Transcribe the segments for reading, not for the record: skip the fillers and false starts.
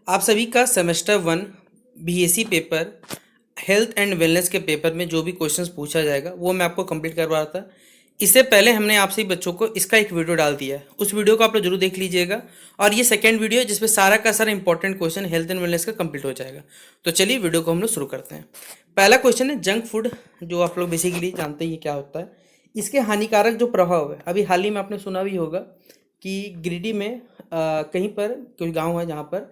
आप सभी का semester 1 BSc paper health and wellness के पेपर में जो भी क्वेश्चंस पूछा जाएगा वो मैं आपको कंप्लीट करवा रहा था। इससे पहले हमने आप सभी बच्चों को इसका एक वीडियो डाल दिया है, उस वीडियो को आप लोग जरूर देख लीजिएगा। और ये सेकंड वीडियो है जिसमें सारा का सारा important question health and wellness का कंप्लीट हो जाएगा। तो चलिए वीडियो को हम लोग शुरू करते हैं। पहला क्वेश्चन है जंक फूड, जो आप लोग बेसिकली जानते ही क्या होता है। इसके हानिकारक जो प्रभाव है, अभी हाल ही में आपने सुना भी होगा कि गिरिडीह में कहीं पर कोई गांव है जहां पर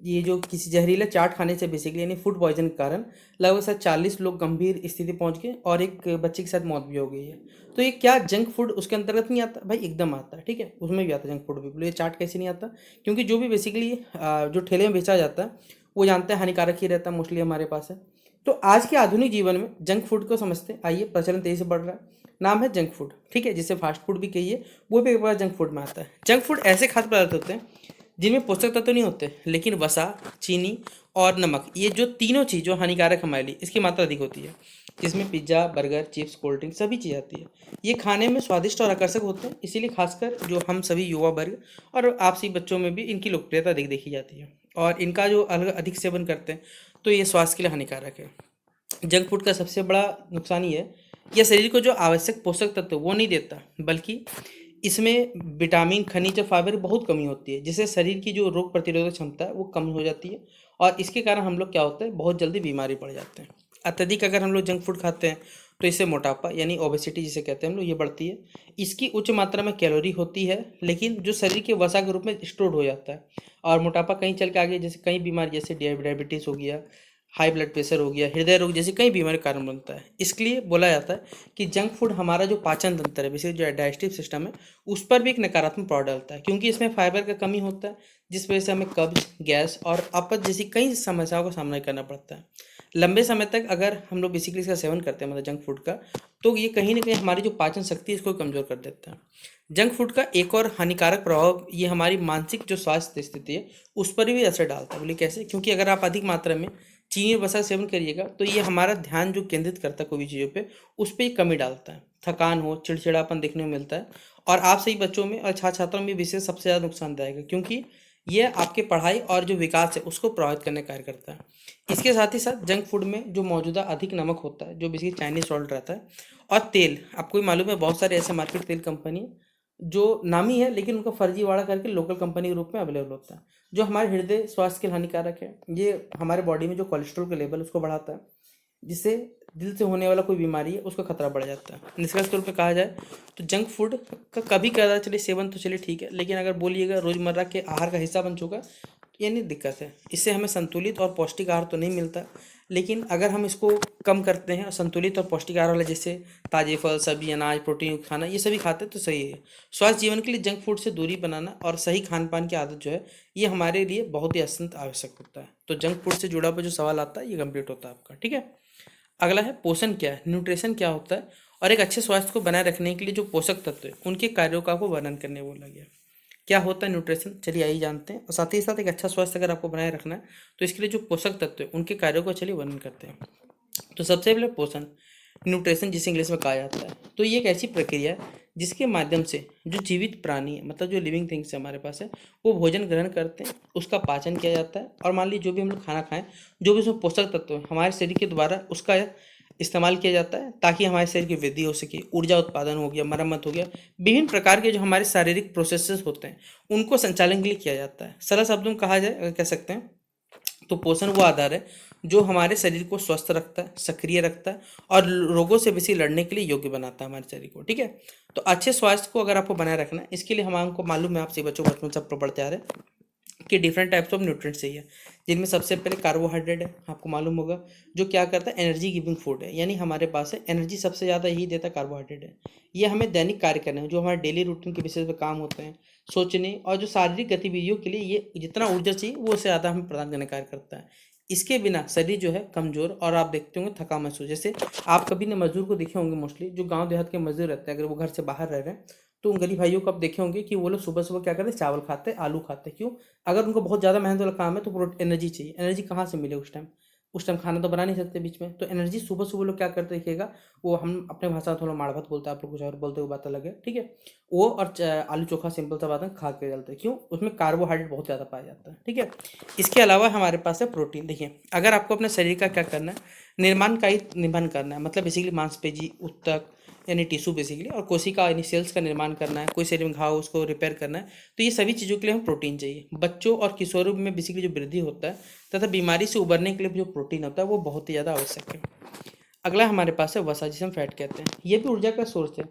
ये जो किसी जहरीला चाट खाने से बेसिकली यानी फूड पॉइजन के कारण लगभग शायद 40 लोग गंभीर स्थिति पहुंच गए और एक बच्चे के साथ मौत भी हो गई है। तो ये क्या जंक फूड उसके अंतर्गत नहीं आता? भाई एकदम आता है, ठीक है, उसमें भी आता है जंक फूड भी। बोले ये चाट कैसे नहीं आता? क्योंकि जो भी बेसिकली जो ठेले में बेचा जाता है वो जानते हैं हानिकारक ही रहता है, मोस्टली हमारे पास है। तो आज के आधुनिक जीवन में जंक फूड को समझते हैं, आइए। प्रचलन तेजी से बढ़ रहा है, नाम है जंक फूड, ठीक है, जिसे फास्ट फूड भी कहिए, वो भी एक बार जंक फूड में आता है। जंक फूड ऐसे खाद्य पदार्थ होते हैं जिनमें पोषक तत्व नहीं होते, लेकिन वसा, चीनी और नमक, ये जो तीनों चीज़ जो हानिकारक हमारे लिए, इसकी मात्रा अधिक होती है। जिसमें pizza, burger, chips, cold drink सभी चीज़ आती है। ये खाने में स्वादिष्ट और आकर्षक होते हैं, इसीलिए खासकर जो हम सभी युवा वर्ग और आपसी बच्चों में भी इनकी लोकप्रियता अधिक देखी जाती है। और इनका जो अलग अधिक सेवन करते हैं तो ये स्वास्थ्य के लिए हानिकारक है। जंक फूड का सबसे बड़ा नुकसान ये है, यह शरीर को जो आवश्यक पोषक तत्व वो नहीं देता, बल्कि इसमें विटामिन, खनिज और फाइबर की बहुत कमी होती है, जिससे शरीर की जो रोग प्रतिरोधक क्षमता है वो कम हो जाती है। और इसके कारण हम लोग क्या होता है, बहुत जल्दी बीमारी पड़ जाते हैं। अत्यधिक अगर हम लोग जंक फूड खाते हैं तो इससे मोटापा यानी ओबेसिटी जिसे कहते हैं हम लोग, ये बढ़ती है। इसकी उच्च मात्रा में कैलोरी होती है, लेकिन जो शरीर के वसा के रूप में स्टोर हो जाता है। और मोटापा कहीं चल के आगे जैसे कई बीमारी, जैसे डायबिटीज़ हो गया, हाई ब्लड प्रेशर हो गया, हृदय रोग जैसे कई बीमारी का कारण बनता है। इसलिए बोला जाता है कि जंक फूड हमारा जो पाचन तंत्र है, बेसिकली जो डाइजेस्टिव सिस्टम है, उस पर भी एक नकारात्मक प्रभाव डालता है, क्योंकि इसमें फाइबर का कमी होता है, जिस वजह से हमें कब्ज, गैस और अपच जैसी कई समस्याओं का सामना करना पड़ता है। लंबे समय तक अगर हम लोग बेसिकली इसका सेवन करते हैं, मतलब जंक फूड का, तो ये कहीं ना कहीं हमारी जो पाचन शक्ति है इसको कमज़ोर कर देता है। जंक फूड का एक और हानिकारक प्रभाव ये हमारी मानसिक जो स्वास्थ्य स्थिति है उस पर भी असर डालता है। बोले कैसे? क्योंकि अगर आप अधिक मात्रा में चीनी और वसा सेवन करिएगा तो ये हमारा ध्यान जो केंद्रित करता है कोई भी चीज़ों पे, उस पर ही कमी डालता है। थकान हो, चिड़चिड़ापन देखने को मिलता है। और आप सही बच्चों में और छात्र छात्राओं में विशेष सबसे ज़्यादा नुकसानदायक है, क्योंकि ये आपके पढ़ाई और जो विकास है उसको प्रभावित करने का कार्य करता है। इसके साथ ही साथ जंक फूड में जो मौजूदा अधिक नमक होता है, जो बेसिकली चाइनीज सॉल्ट रहता है, और तेल, आपको भी मालूम है बहुत सारे ऐसे मार्केट तेल कंपनी जो नामी है लेकिन उनका फर्जीवाड़ा करके लोकल कंपनी के रूप में अवेलेबल होता है, जो हमारे हृदय स्वास्थ्य के लिए हानिकारक है। ये हमारे बॉडी में जो कोलेस्ट्रॉल का लेवल उसको बढ़ाता है, जिससे दिल से होने वाला कोई बीमारी है उसका खतरा बढ़ जाता है। निष्कर्ष तौर पे कहा जाए तो जंक फूड का कभी कदा चलिए सेवन तो चलिए ठीक है, लेकिन अगर बोलिएगा रोज़मर्रा के आहार का हिस्सा बन चुका, ये नहीं दिक्कत है। इससे हमें संतुलित और पौष्टिक आहार तो नहीं मिलता, लेकिन अगर हम इसको कम करते हैं और संतुलित और पौष्टिक आहार वाले जैसे ताजे फल, सब्जी, अनाज, प्रोटीन युक्त खाना, ये सभी खाते हैं तो सही है। स्वास्थ्य जीवन के लिए जंक फूड से दूरी बनाना और सही खान पान की आदत जो है, ये हमारे लिए बहुत ही अत्यंत आवश्यक होता है। तो जंक फूड से जुड़ा हुआ जो सवाल आता है ये कंप्लीट होता है आपका, ठीक है। अगला है पोषण क्या है, न्यूट्रिशन क्या होता है, और एक अच्छे स्वास्थ्य को बनाए रखने के लिए जो पोषक तत्व है उनके कार्यों का आपको वर्णन करने बोला गया। क्या होता है न्यूट्रिशन, चलिए आइए जानते हैं। और साथ ही साथ एक अच्छा स्वास्थ्य अगर आपको बनाए रखना है तो इसके लिए जो पोषक तत्व है उनके कार्यों को चलिए वर्णन करते हैं। तो सबसे पहले पोषण, न्यूट्रिशन जिसे इंग्लिश में कहा जाता है, तो ये एक ऐसी प्रक्रिया है जिसके माध्यम से जो जीवित प्राणी है, मतलब जो लिविंग थिंग्स है हमारे पास है, वो भोजन ग्रहण करते हैं, उसका पाचन किया जाता है, और मान लीजिए जो भी हम लोग खाना खाएं, जो भी उसमें पोषक तत्व है हमारे शरीर के द्वारा उसका इस्तेमाल किया जाता है, ताकि हमारे शरीर की वृद्धि हो सके, ऊर्जा उत्पादन हो गया, मरम्मत हो गया, विभिन्न प्रकार के जो हमारे शारीरिक प्रोसेसेस होते हैं उनको संचालन के लिए किया जाता है। सरल शब्दों में कहा जाए अगर कह सकते हैं तो पोषण वो आधार है जो हमारे शरीर को स्वस्थ रखता है, सक्रिय रखता है, और रोगों से बेसी लड़ने के लिए योग्य बनाता है हमारे शरीर को, ठीक है। तो अच्छे स्वास्थ्य को अगर आपको बनाए रखना है, इसके लिए हम हमको मालूम है, आपसे बच्चों बचपन से पढ़ते आ रहे हैं कि डिफरेंट टाइप्स ऑफ न्यूट्रिएंट्स चाहिए, जिनमें सबसे पहले कार्बोहाइड्रेट है, आपको मालूम होगा, जो क्या करता है, एनर्जी गिविंग फूड है, यानी हमारे पास है एनर्जी सबसे ज़्यादा यही देता है, कार्बोहाइड्रेट है। ये हमें दैनिक कार्य करने में, जो हमारे डेली रूटीन के बेसिस पे काम होते हैं, सोचने और जो शारीरिक गतिविधियों के लिए ये जितना ऊर्जा चाहिए वो उससे ज़्यादा हमें प्रदान करने का कार्य करता है। इसके बिना शरीर जो है कमज़ोर, और आप देखते होंगे थका महसूस, जैसे आप कभी ने मजदूर को देखे होंगे, मोस्टली जो गांव देहात के मजदूर रहते हैं, अगर वो घर से बाहर रह रहे हैं तो उन गरीब भाइयों को आप देखे होंगे कि वो लोग सुबह सुबह क्या करते हैं, चावल खाते हैं, आलू खाते हैं। क्यों? अगर उनको बहुत ज़्यादा मेहनत वाला काम है तो एनर्जी चाहिए, एनर्जी कहाँ से मिले उस टाइम? उस टाइम खाना तो बना नहीं सकते बीच में, तो एनर्जी सुबह सुबह लोग क्या करते देखिएगा, वो हम अपने भाषा में थोड़ा माड़ भात बोलते हैं, आप लोग कुछ और बोलते हो, बात अलग है, ठीक है। वो और आलू चोखा सिंपल सा बात है, खा के चलते हैं, क्यों, उसमें कार्बोहाइड्रेट बहुत ज़्यादा पाया जाता है, ठीक है। इसके अलावा हमारे पास है प्रोटीन। देखिए, अगर आपको अपने शरीर का क्या करना है, निर्माण का ही निबंध करना है, मतलब बेसिकली मांसपेशी, ऊतक यानी टिश्यू बेसिकली, और कोशिका यानी सेल्स का निर्माण करना है, कोई शरीर में घाव उसको रिपेयर करना है, तो ये सभी चीज़ों के लिए हमें प्रोटीन चाहिए। बच्चों और किशोरों में बेसिकली जो वृद्धि होता है तथा बीमारी से उबरने के लिए जो प्रोटीन होता है वो बहुत ही ज़्यादा आवश्यक है। अगला हमारे पास है वसा, जिसे हम फैट कहते हैं, ये भी ऊर्जा का सोर्स है।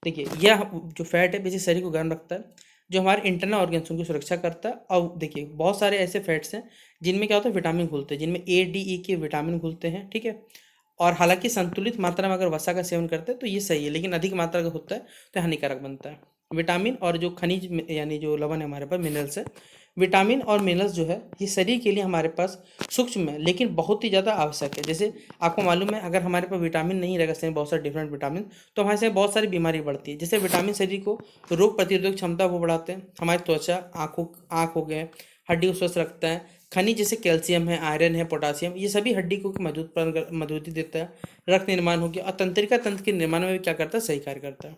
देखिए, यह जो फैट है बेसिक शरीर को गर्म रखता है, जो हमारे इंटरनल ऑर्गन्स उनकी सुरक्षा करता है। और देखिए, बहुत सारे ऐसे फैट्स हैं जिनमें क्या होता है, विटामिन घुलते हैं, जिनमें ए डी ई के विटामिन घुलते हैं, ठीक है। और हालांकि संतुलित मात्रा में अगर वसा का सेवन करते हैं तो ये सही है, लेकिन अधिक मात्रा का होता है तो हानिकारक बनता है। विटामिन और जो खनिज यानी जो लवण है हमारे पास, मिनरल्स है, विटामिन और मिनरल्स जो है ये शरीर के लिए हमारे पास सूक्ष्म है लेकिन बहुत ही ज़्यादा आवश्यक है। जैसे आपको मालूम है, अगर हमारे पास विटामिन नहीं रहेगा, जैसे बहुत सारे डिफरेंट विटामिन, तो हमारे से बहुत सारी बीमारी बढ़ती है। जैसे विटामिन शरीर को रोग प्रतिरोधक क्षमता को बढ़ाते हैं, हमारी त्वचा, आँख हो गए, हड्डी को स्वस्थ रखता है। खनिज जैसे कैल्शियम है, आयरन है, पोटासियम, ये सभी हड्डी को मजबूती देता है। रक्त निर्माण हो गया, और तंत्रिका तंत्र के निर्माण में भी क्या करता है, सही कार्य करता है।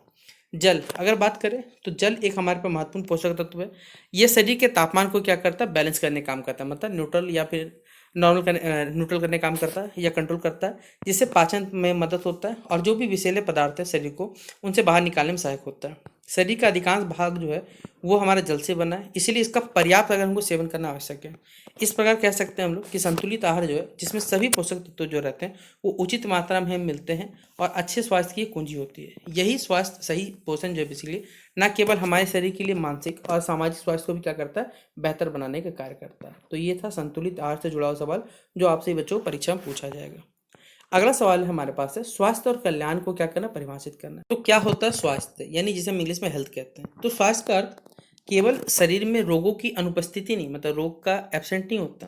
जल, अगर बात करें तो जल एक हमारे पे महत्वपूर्ण पोषक तत्व है। ये शरीर के तापमान को क्या करता है, बैलेंस करने का काम करता है, मतलब न्यूट्रल या फिर न्यूट्रल करने का काम करता है या कंट्रोल करता है, जिससे पाचन में मदद होता है, और जो भी विषैले पदार्थ है शरीर को उनसे बाहर निकालने में सहायक होता है। शरीर का अधिकांश भाग जो है वो हमारा जल से बना है, इसीलिए इसका पर्याप्त अगर हमको सेवन करना आवश्यक है। इस प्रकार कह सकते हैं हम लोग कि संतुलित आहार जो है, जिसमें सभी पोषक तत्व जो रहते हैं वो उचित मात्रा में हमें मिलते हैं, और अच्छे स्वास्थ्य की कुंजी होती है। यही स्वास्थ्य, सही पोषण जो है बेसिकली न केवल हमारे शरीर के लिए मानसिक और सामाजिक स्वास्थ्य को भी क्या करता है, बेहतर बनाने का कार्य करता है। तो ये था संतुलित आहार से जुड़ा हुआ सवाल, जो आपसे बच्चों को परीक्षा में पूछा जाएगा। अगला सवाल हमारे पास है, स्वास्थ्य और कल्याण को क्या करना, परिभाषित करना। तो क्या होता है स्वास्थ्य, यानी जिसे हम इंग्लिश में हेल्थ कहते हैं। तो स्वास्थ्य का अर्थ केवल शरीर में रोगों की अनुपस्थिति नहीं, मतलब रोग का एब्सेंट नहीं होता,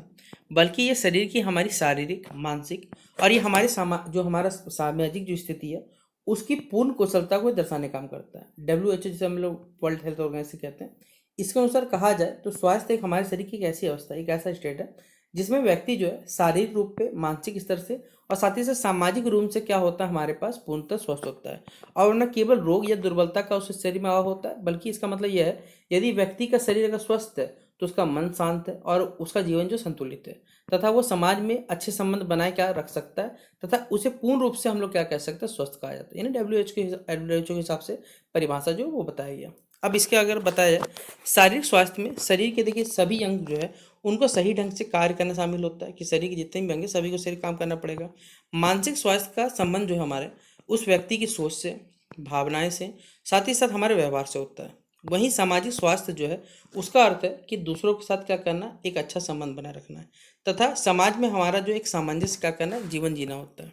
बल्कि ये शरीर की हमारी शारीरिक, मानसिक और ये हमारे जो हमारा सामाजिक जो स्थिति है उसकी पूर्ण कुशलता को दर्शाने का काम करता है। WHO, जिसे हम लोग वर्ल्ड हेल्थ ऑर्गेनाइजेशन कहते हैं, इसके अनुसार कहा जाए तो स्वास्थ्य एक हमारे शरीर की एक ऐसी अवस्था, एक ऐसा स्टेट है जिसमें व्यक्ति जो है शारीरिक रूप पे, मानसिक स्तर से और साथ ही साथ सामाजिक रूप से क्या होता है, हमारे पास पूर्णतः स्वस्थ होता है। और न केवल रोग या दुर्बलता का उस शरीर में अभाव होता है, बल्कि इसका मतलब यह है, यदि व्यक्ति का शरीर अगर स्वस्थ है तो उसका मन शांत है और उसका जीवन जो संतुलित है, तथा वो समाज में अच्छे संबंध बनाए क्या रख सकता है, तथा उसे पूर्ण रूप से हम लोग क्या कह सकते हैं, स्वस्थ कहा जाता है। यानी WHO के हिसाब से परिभाषा जो वो बताया गया। अब इसके अगर बताया जाए शारीरिक स्वास्थ्य में, शरीर के देखिए सभी अंग जो है उनको सही ढंग से कार्य करना शामिल होता है, कि शरीर के जितने भी अंग हैं सभी को सही काम करना पड़ेगा। मानसिक स्वास्थ्य का संबंध जो है हमारे उस व्यक्ति की सोच से, भावनाएं से, साथ ही साथ हमारे व्यवहार से होता है। वहीं सामाजिक स्वास्थ्य जो है उसका अर्थ है कि दूसरों के साथ क्या करना, एक अच्छा संबंध बनाए रखना है, तथा समाज में हमारा जो एक सामंजस्य क्या करना है, जीवन जीना होता है।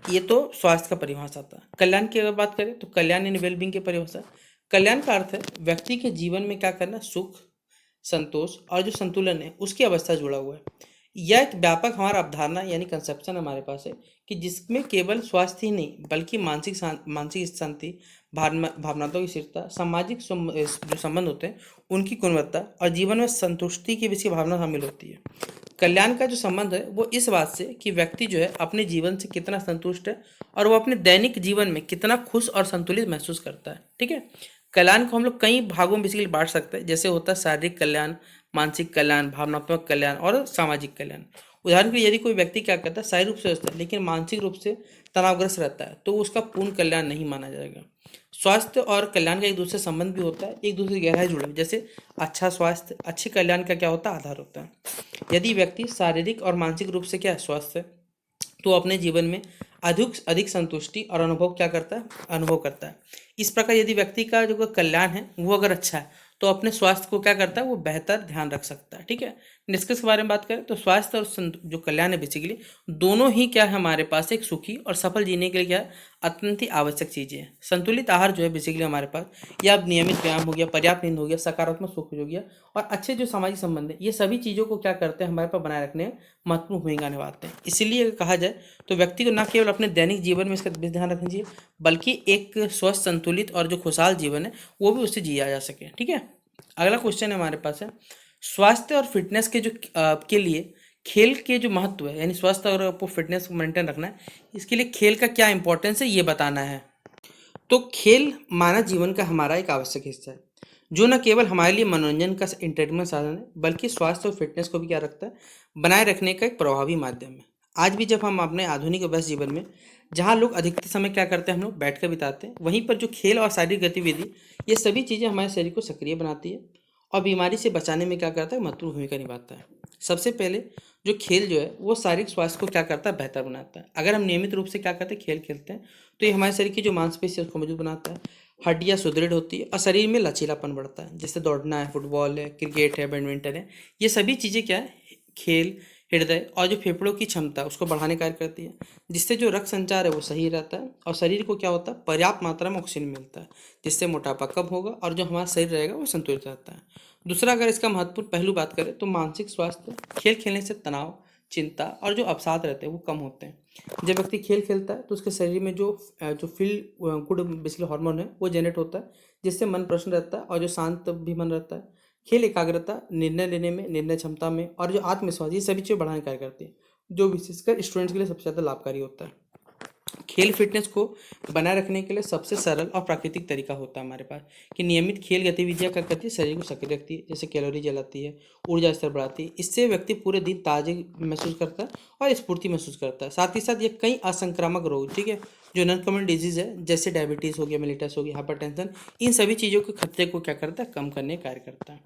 ये तो स्वास्थ्य का परिभाषा था। कल्याण की अगर बात करें तो कल्याण इन वेलबींग की परिभाषा, कल्याण का अर्थ है व्यक्ति के जीवन में क्या करना, सुख, संतोष और जो संतुलन है उसकी अवस्था जुड़ा हुआ है। यह एक व्यापक हमारा अवधारणा यानी कंसेप्शन हमारे पास है, कि जिसमें केवल स्वास्थ्य ही नहीं बल्कि मानसिक शांति, भावनात्मक स्थिरता, सामाजिक जो संबंध होते हैं उनकी गुणवत्ता और जीवन में संतुष्टि की भी इसकी भावना शामिल होती है। कल्याण का जो संबंध है वो इस बात से कि व्यक्ति जो है अपने जीवन से कितना संतुष्ट है और वो अपने दैनिक जीवन में कितना खुश और संतुलित महसूस करता है, ठीक है। कल्याण को हम लोग कई भागों में बेसिकली बांट सकते हैं, जैसे होता है शारीरिक कल्याण, मानसिक कल्याण, भावनात्मक कल्याण और सामाजिक कल्याण। उदाहरण के लिए यदि कोई व्यक्ति क्या करता है, शारीरिक रूप से स्वस्थ है लेकिन मानसिक रूप से तनावग्रस्त रहता है, तो उसका पूर्ण कल्याण नहीं माना जाएगा। स्वास्थ्य और कल्याण का एक दूसरे से संबंध भी होता है, एक दूसरे से गहराई जुड़ा है। जैसे अच्छा स्वास्थ्य अच्छे कल्याण का क्या होता है, आधार होता है। यदि व्यक्ति शारीरिक और मानसिक रूप से क्या है, स्वस्थ है, तो अपने जीवन में अधिक अधिक संतुष्टि और अनुभव क्या करता है, अनुभव करता है। इस प्रकार यदि व्यक्ति का जो कल्याण है वो अगर अच्छा है तो अपने स्वास्थ्य को क्या करता है, वो बेहतर ध्यान रख सकता है, ठीक है। निष्कर्ष के बारे में बात करें तो स्वास्थ्य और जो कल्याण है बेसिकली दोनों ही क्या है हमारे पास एक सुखी और सफल जीने के लिए क्या है, अत्यंत ही आवश्यक चीज़ें हैं। संतुलित आहार जो है बेसिकली हमारे पास, या नियमित व्यायाम हो गया, पर्याप्त नींद हो गया, सकारात्मक सोच हो गया और अच्छे जो सामाजिक संबंध है, ये सभी चीज़ों को क्या करते हैं, हमारे पास बनाए रखने में महत्वपूर्ण भूमिका निभाते हैं। इसीलिए अगर कहा जाए तो व्यक्ति को न केवल अपने दैनिक जीवन में इसका ध्यान रखना चाहिए, बल्कि एक स्वस्थ, संतुलित और जो खुशहाल जीवन है वो भी उससे जिया जा सके, ठीक है। अगला क्वेश्चन हमारे पास है, स्वास्थ्य और फिटनेस के जो के लिए खेल के जो महत्व है यानी स्वास्थ्य और आपको फिटनेस को मेंटेन रखना है, इसके लिए खेल का क्या इंपॉर्टेंस है ये बताना है। तो खेल मानव जीवन का हमारा एक आवश्यक हिस्सा है, जो न केवल हमारे लिए मनोरंजन का एंटरटेनमेंट साधन है, बल्कि स्वास्थ्य और फिटनेस को भी क्या रखता है, बनाए रखने का एक प्रभावी माध्यम है। आज भी जब हम अपने आधुनिक और व्यस्त जीवन में, जहाँ लोग अधिकतर समय क्या करते हैं, हम लोग बैठ कर बिताते हैं, वहीं पर जो खेल और शारीरिक गतिविधि, ये सभी चीज़ें हमारे शरीर को सक्रिय बनाती है और बीमारी से बचाने में क्या करता है, महत्वपूर्ण भूमिका निभाता है। सबसे पहले जो खेल जो है वो शारीरिक स्वास्थ्य को क्या करता है, बेहतर बनाता है। अगर हम नियमित रूप से क्या करते हैं, खेल खेलते हैं, तो ये हमारे शरीर की जो मांसपेशी है उसको मजबूत बनाता है, हड्डियाँ सुदृढ़ होती है और शरीर में लचीलापन बढ़ता है। जैसे दौड़ना है, फुटबॉल है, क्रिकेट है, बैडमिंटन है, ये सभी चीज़ें क्या है, खेल हृदय और जो फेफड़ों की क्षमता है उसको बढ़ाने का कार्य करती है, जिससे जो रक्त संचार है वो सही रहता है और शरीर को क्या होता है, पर्याप्त मात्रा में ऑक्सीजन मिलता है, जिससे मोटापा कम होगा और जो हमारा शरीर रहेगा वो संतुलित रहता है। दूसरा, अगर इसका महत्वपूर्ण पहलू बात करें तो मानसिक स्वास्थ्य, खेल खेलने से तनाव, चिंता और जो अवसाद रहते हैं वो कम होते हैं। जब व्यक्ति खेल खेलता है तो उसके शरीर में जो फील गुड बेसिकली हार्मोन है वो जनरेट होता है, जिससे मन प्रसन्न रहता है और जो शांत भी मन रहता है। खेल एकाग्रता, निर्णय लेने में, निर्णय क्षमता में और जो आत्मविश्वास, ये सभी चीज़ें बढ़ाने का कार्य करती है, जो विशेषकर स्टूडेंट्स के लिए सबसे ज़्यादा लाभकारी होता है। खेल फिटनेस को बनाए रखने के लिए सबसे सरल और प्राकृतिक तरीका होता है हमारे पास कि नियमित खेल गतिविधियां क्या करती है, शरीर को सक्रिय रखती है, जैसे कैलोरी जलाती है, ऊर्जा स्तर बढ़ाती है। इससे व्यक्ति पूरे दिन ताजे महसूस करता है और स्फूर्ति महसूस करता है। साथ ही साथ ये कई असंक्रामक रोग, ठीक है, जो नॉन कॉमन डिजीज है, जैसे डायबिटीज़ हो गया, मिलिटस हो गया, हाइपरटेंशन, इन सभी चीज़ों के खतरे को क्या करता है, कम करने का कार्य करता है।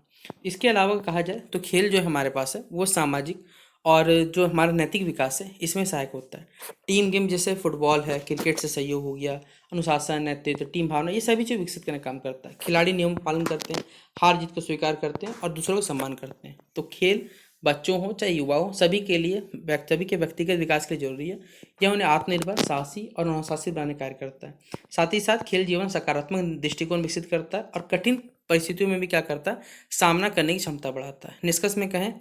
इसके अलावा कहा जाए तो खेल जो हमारे पास है वो सामाजिक और जो हमारा नैतिक विकास है इसमें सहायक होता है। टीम गेम जैसे फुटबॉल है, क्रिकेट से सहयोग हो गया, अनुशासन, नेतृत्व, टीम भावना, ये सभी चीज़ विकसित करने का काम करता है। खिलाड़ी नियम पालन करते हैं, हार जीत को स्वीकार करते हैं और दूसरों को सम्मान करते हैं। तो खेल बच्चों हो चाहे युवा हो, सभी के लिए सभी के व्यक्तिगत विकास के लिए जरूरी है। यह उन्हें आत्मनिर्भर, साहसी और अनुशासित बनाने का कार्य करता है। साथ ही साथ खेल जीवन सकारात्मक दृष्टिकोण विकसित करता है और कठिन परिस्थितियों में भी क्या करता है, सामना करने की क्षमता बढ़ाता है। निष्कर्ष में कहें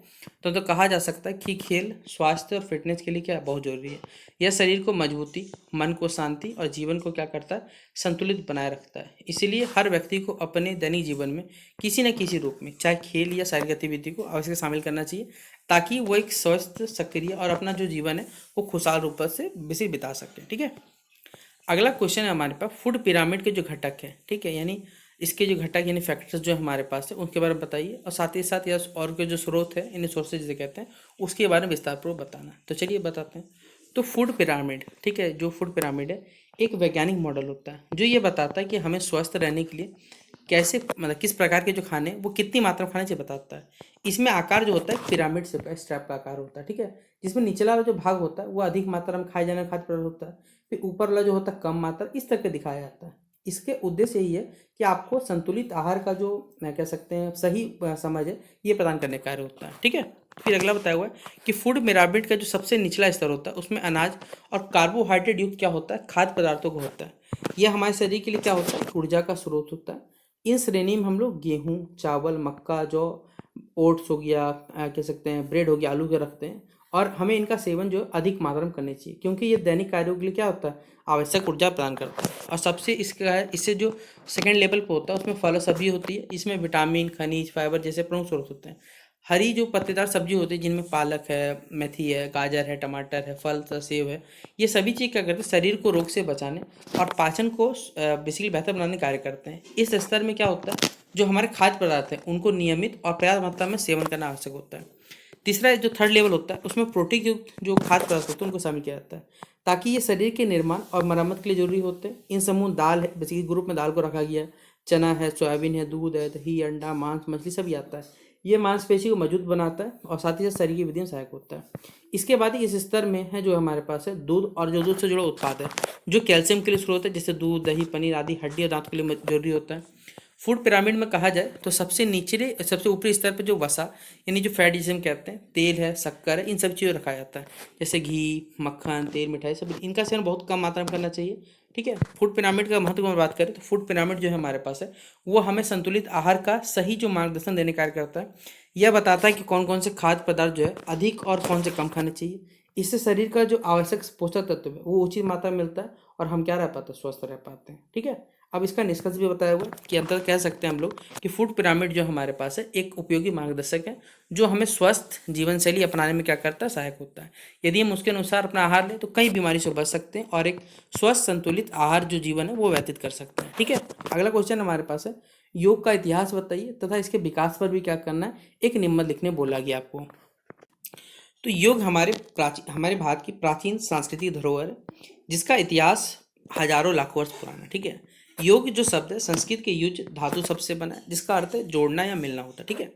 तो कहा जा सकता है कि खेल स्वास्थ्य और फिटनेस के लिए क्या बहुत जरूरी है। यह शरीर को मजबूती, मन को शांति और जीवन को क्या करता है, संतुलित बनाए रखता है। इसीलिए हर व्यक्ति को अपने दैनिक जीवन में किसी न किसी रूप में, चाहे खेल या शारीरिक गतिविधि को अवश्य शामिल करना चाहिए, ताकि वो एक स्वस्थ, सक्रिय और अपना जो जीवन है वो खुशहाल रूप से बेसी बिता सके। ठीक है, अगला क्वेश्चन है हमारे पास, फूड पिरामिड के जो घटक है, ठीक है, यानी इसके जो घटक यानी फैक्टर्स जो हमारे पास है उनके बारे में बताइए, और साथ ही साथ यह और के जो स्रोत है, इन्हें सोर्सेज जिसे कहते हैं, उसके बारे में विस्तार पूर्वक बताना। तो चलिए बताते हैं। तो फूड पिरामिड, ठीक है, जो फूड पिरामिड है एक वैज्ञानिक मॉडल होता है जो ये बताता है कि हमें स्वस्थ रहने के लिए कैसे, मतलब किस प्रकार के जो खाने हैं, वो कितनी मात्रा में खाने चाहिए बताता है। इसमें आकार जो होता है पिरामिड से स्ट्रैप का आकार होता है, ठीक है, जिसमें निचला वाला जो भाग होता है वो अधिक मात्रा में खाए जाने वाला खाद्य पदार्थ होता है, फिर ऊपर वाला जो होता है कम मात्रा, इस तरह के दिखाया जाता है। इसके उद्देश्य यही है कि आपको संतुलित आहार का जो कह सकते हैं सही समझ है ये प्रदान करने का कार्य होता है। ठीक है, फिर अगला बताया हुआ है कि फूड पिरामिड का जो सबसे निचला स्तर होता है उसमें अनाज और कार्बोहाइड्रेट युक्त क्या होता है, खाद्य पदार्थों को होता है। यह हमारे शरीर के लिए क्या होता है, ऊर्जा का स्रोत होता है। इन श्रेणी में हम लोग गेहूँ, चावल, मक्का, जौ, ओट्स हो गया, कह सकते हैं ब्रेड हो गया, आलू के रखते हैं, और हमें इनका सेवन जो है अधिक मात्रा में करनी चाहिए, क्योंकि ये दैनिक कार्यों के लिए क्या होता है, आवश्यक ऊर्जा प्रदान करता है। और सबसे इसका है, इससे जो सेकेंड लेवल पर होता है उसमें फल और सब्जी होती है, इसमें विटामिन, खनिज, फाइबर जैसे प्रमुख स्रोत होते हैं। हरी जो पत्तेदार सब्जी होती है जिनमें पालक है, मेथी है, गाजर है, टमाटर है, फल सेब है, ये सभी चीज़ क्या करते हैं, शरीर को रोग से बचाने और पाचन को बेसिकली बेहतर बनाने का कार्य करते हैं। इस स्तर में क्या होता है, जो हमारे खाद्य पदार्थ हैं उनको नियमित और पर्याप्त मात्रा में सेवन करना आवश्यक होता है। तीसरा जो थर्ड लेवल होता है उसमें प्रोटीन युक्त जो खाद्य पदार्थ होते हैं उनको शामिल किया जाता है, ताकि ये शरीर के निर्माण और मरम्मत के लिए जरूरी होते हैं। इन समूह दाल है, बेसिकली ग्रुप में दाल को रखा गया है, चना है, सोयाबीन है, दूध है, दही, अंडा, मांस, मछली सभी आता है। ये मांसपेशी को मजबूत बनाता है और साथ ही साथ शरीर की वृद्धि में सहायक होता है। इसके बाद ही इस स्तर में है जो हमारे पास है दूध, और जो दूध से जुड़ा उत्पाद है जो कैल्शियम के लिए स्रोत है, जैसे दूध, दही, पनीर आदि हड्डी और दांत के लिए जरूरी होता है। फूड पिरामिड में कहा जाए तो सबसे निचले, सबसे ऊपरी स्तर पर जो वसा यानी जो फैट जिसे हम कहते हैं, तेल है, शक्कर है, इन सब चीज़ों रखा जाता है, जैसे घी, मक्खन, तेल, मिठाई, सब इनका सेवन बहुत कम मात्रा में करना चाहिए। ठीक है, फूड पिरामिड का महत्व में बात करें तो फूड पिरामिड जो है हमारे पास है वो हमें संतुलित आहार का सही जो मार्गदर्शन देने का कार्य करता है। यह बताता है कि कौन कौन से खाद्य पदार्थ जो है अधिक और कौन से कम खाने चाहिए। इससे शरीर का जो आवश्यक पोषक तत्व है वो उचित मात्रा में मिलता है और हम क्या रह पाते हैं, स्वस्थ रह पाते हैं। ठीक है, अब इसका निष्कर्ष भी बताया हुआ है कि अंतर कह सकते हैं हम लोग कि फूड पिरामिड जो हमारे पास है एक उपयोगी मार्गदर्शक है जो हमें स्वस्थ जीवन शैली अपनाने में क्या करता है, सहायक होता है। यदि हम उसके अनुसार अपना आहार लें तो कई बीमारी से बच सकते हैं और एक स्वस्थ संतुलित आहार जो जीवन है वो व्यतीत कर सकते हैं। ठीक है, अगला क्वेश्चन हमारे पास है, योग का इतिहास बताइए तथा इसके विकास पर भी क्या करना है, एक निबंध लिखने बोला गया आपको। तो योग हमारे भारत की प्राचीन सांस्कृतिक धरोहर है जिसका इतिहास हजारों लाखों वर्ष पुराना है। ठीक है, योग जो शब्द है संस्कृत के युज धातु शब्द से बना है जिसका अर्थ है जोड़ना या मिलना होता है। ठीक है,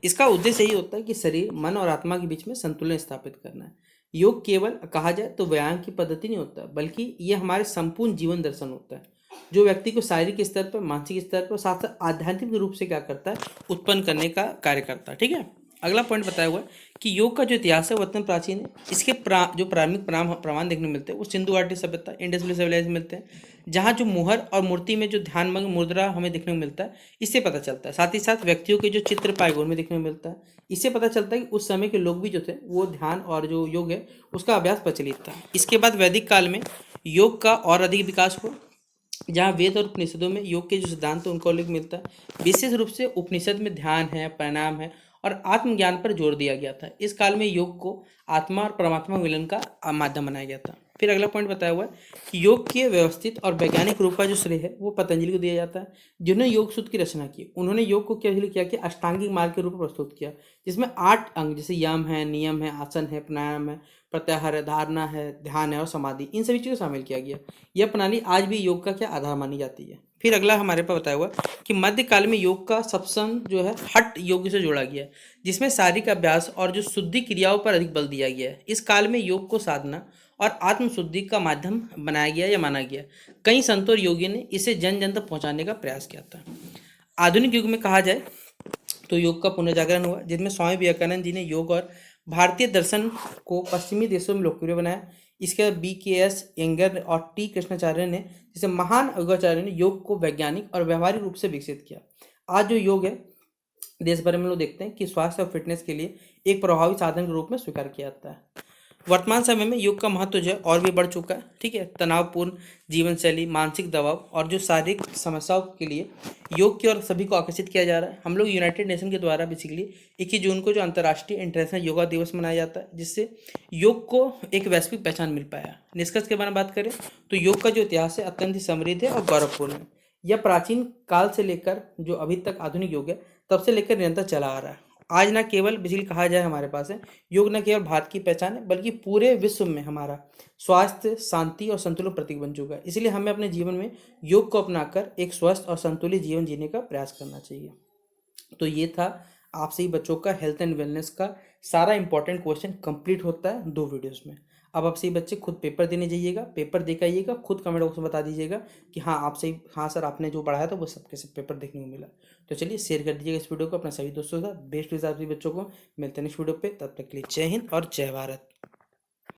इसका उद्देश्य यही होता है कि शरीर मन और आत्मा के बीच में संतुलन स्थापित करना है। योग केवल कहा जाए तो व्यायाम की पद्धति नहीं होता बल्कि ये हमारे संपूर्ण जीवन दर्शन होता है जो व्यक्ति को शारीरिक स्तर पर, मानसिक स्तर पर, साथ साथ आध्यात्मिक रूप से क्या करता है, उत्पन्न करने का कार्य करता है। ठीक है, अगला पॉइंट बताया हुआ है कि योग का जो इतिहास है वो अत्यंत प्राचीन है। इसके जो प्रारंभिक प्रमाण देखने को मिलते हैं वो सिंधु घाटी सभ्यता, इंडस वैली सिविलाइजेशन मिलते हैं, जहाँ जो मुहर और मूर्ति में जो ध्यानमग्न मुद्रा हमें देखने को मिलता है इससे पता चलता है। साथ ही साथ व्यक्तियों के जो चित्र पायगोर में देखने को मिलता है इससे पता चलता है कि उस समय के लोग भी जो थे वो ध्यान और जो योग है उसका अभ्यास प्रचलित था। इसके बाद वैदिक काल में योग का और अधिक विकास हुआ जहाँ वेद और उपनिषदों में योग के जो सिद्धांत है उनको उल्लेख मिलता है। विशेष रूप से उपनिषद में ध्यान है, प्राणायाम है और आत्मज्ञान पर जोर दिया गया था। इस काल में योग को आत्मा और परमात्मा मिलन का माध्यम बनाया गया था। फिर अगला पॉइंट बताया हुआ है कि योग के व्यवस्थित और वैज्ञानिक रूप का जो श्रेय है वो पतंजलि को दिया जाता है जिन्होंने योग सूत्र की रचना की। उन्होंने योग को क्या किया कि अष्टांगिक मार्ग के रूप में प्रस्तुत किया जिसमें 8 अंग जैसे यम है, नियम है, आसन है, प्राणायाम है, प्रत्याहार है, धारणा है, ध्यान है और समाधि, इन सभी चीज़ों को शामिल किया गया। यह प्रणाली आज भी योग का क्या आधार मानी जाती है। फिर अगला हमारे पास बताया हुआ कि मध्यकाल में योग का सत्संग जो है हठ योग से जोड़ा गया है जिसमें शारीरिक अभ्यास और जो शुद्धि क्रियाओं पर अधिक बल दिया गया है। इस काल में योग को साधना और आत्मशुद्धि का माध्यम बनाया गया या माना गया। कई संतों और योगियों ने इसे जन जन तक पहुंचाने का प्रयास किया था। आधुनिक युग में कहा जाए तो योग का पुनर्जागरण हुआ जिसमें स्वामी विवेकानंद जी ने योग और भारतीय दर्शन को पश्चिमी देशों में लोकप्रिय बनाया। इसके बाद BKS यंगर और T कृष्णाचार्य ने जैसे महान योगाचार्य ने योग को वैज्ञानिक और व्यवहारिक रूप से विकसित किया। आज जो योग है देश भर में लोग देखते हैं कि स्वास्थ्य और फिटनेस के लिए एक प्रभावी साधन के रूप में स्वीकार किया जाता है। वर्तमान समय में योग का महत्व जो है और भी बढ़ चुका है। ठीक है, तनावपूर्ण जीवन शैली, मानसिक दबाव और जो शारीरिक समस्याओं के लिए योग की ओर सभी को आकर्षित किया जा रहा है। हम लोग यूनाइटेड नेशन के द्वारा बेसिकली 21 जून को जो अंतर्राष्ट्रीय इंटरनेशनल योगा दिवस मनाया जाता है जिससे योग को एक वैश्विक पहचान मिल पाया। निष्कर्ष के बारे में बात करें तो योग का जो इतिहास है अत्यंत ही समृद्ध है और गौरवपूर्ण है। यह प्राचीन काल से लेकर जो अभी तक आधुनिक योग है तब से लेकर निरंतर चला आ रहा है। आज ना केवल बिजली कहा जाए हमारे पास है, योग न केवल भारत की पहचान है बल्कि पूरे विश्व में हमारा स्वास्थ्य, शांति और संतुलन प्रतीक बन चुका है। इसलिए हमें अपने जीवन में योग को अपनाकर एक स्वस्थ और संतुलित जीवन जीने का प्रयास करना चाहिए। तो ये था आपसे ही बच्चों का हेल्थ एंड वेलनेस का सारा इंपॉर्टेंट क्वेश्चन कंप्लीट होता है 2 वीडियोस में। अब आपसे ही बच्चे खुद पेपर देने जाइएगा, पेपर देकर आइएगा, खुद कमेंट बॉक्स में बता दीजिएगा कि हाँ आपसे हाँ सर आपने जो पढ़ाया था वो सबके सब पेपर देखने को मिला। तो चलिए शेयर कर दीजिएगा इस वीडियो को अपने सभी दोस्तों के साथ। बेस्ट विश आप सभी बच्चों को। मिलते हैं नेक्स्ट वीडियो पे, तब तक के लिए जय हिंद और जय भारत।